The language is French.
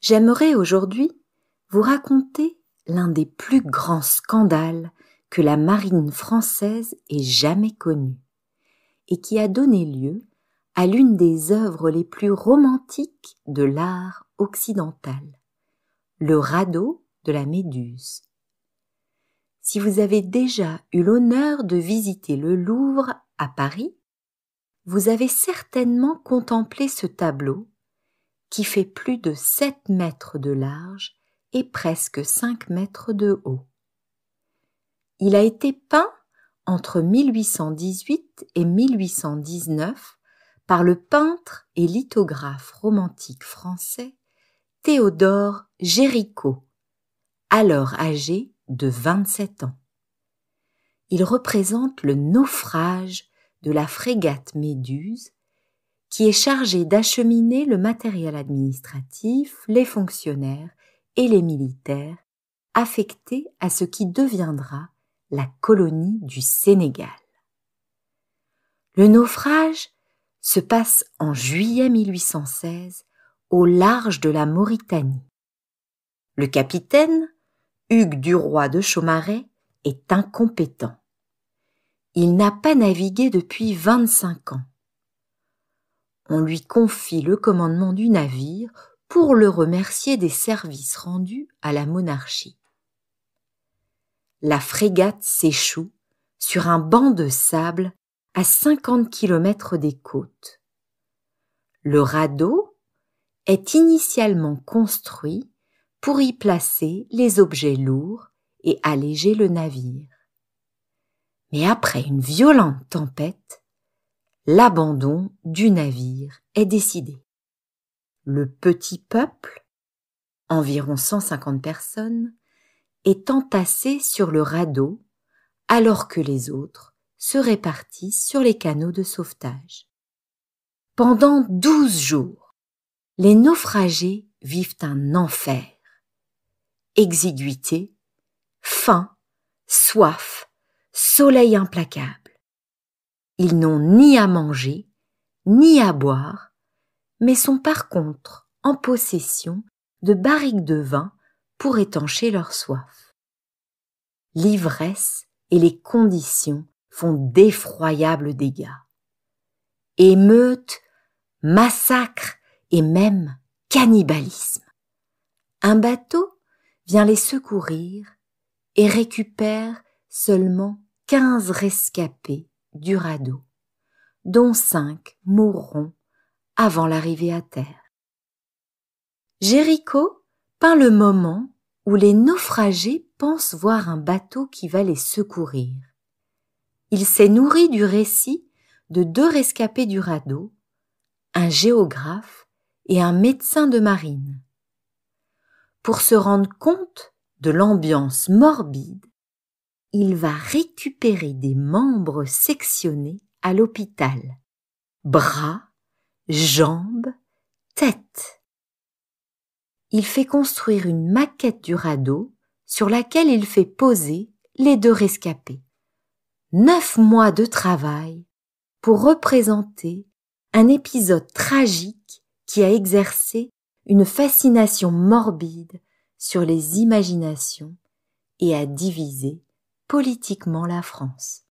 J'aimerais aujourd'hui vous raconter l'un des plus grands scandales que la marine française ait jamais connu et qui a donné lieu à l'une des œuvres les plus romantiques de l'art occidental, le radeau de la Méduse. Si vous avez déjà eu l'honneur de visiter le Louvre à Paris, vous avez certainement contemplé ce tableau qui fait plus de 7 mètres de large et presque 5 mètres de haut. Il a été peint entre 1818 et 1819 par le peintre et lithographe romantique français Théodore Géricault, alors âgé de 27 ans. Il représente le naufrage de la frégate Méduse qui est chargée d'acheminer le matériel administratif, les fonctionnaires et les militaires affectés à ce qui deviendra la colonie du Sénégal. Le naufrage se passe en juillet 1816 au large de la Mauritanie. Le capitaine, Hugues Duroy de Chaumareix, est incompétent. Il n'a pas navigué depuis 25 ans. On lui confie le commandement du navire pour le remercier des services rendus à la monarchie. La frégate s'échoue sur un banc de sable à 50 km des côtes. Le radeau est initialement construit pour y placer les objets lourds et alléger le navire. Mais après une violente tempête, l'abandon du navire est décidé. Le petit peuple, environ 150 personnes, est entassé sur le radeau alors que les autres se répartissent sur les canaux de sauvetage. Pendant 12 jours, les naufragés vivent un enfer. Exiguïté, faim, soif, soleil implacable. Ils n'ont ni à manger, ni à boire, mais sont par contre en possession de barriques de vin pour étancher leur soif. L'ivresse et les conditions font d'effroyables dégâts. Émeutes, massacres et même cannibalisme. Un bateau vient les secourir et récupère seulement 15 rescapés du radeau, dont 5 mourront avant l'arrivée à terre. Géricault peint le moment où les naufragés pensent voir un bateau qui va les secourir. Il s'est nourri du récit de 2 rescapés du radeau, un géographe et un médecin de marine. Pour se rendre compte de l'ambiance morbide, il va récupérer des membres sectionnés à l'hôpital. Bras, jambes, tête. Il fait construire une maquette du radeau sur laquelle il fait poser les 2 rescapés. 9 mois de travail pour représenter un épisode tragique qui a exercé une fascination morbide sur les imaginations et a divisé politiquement la France.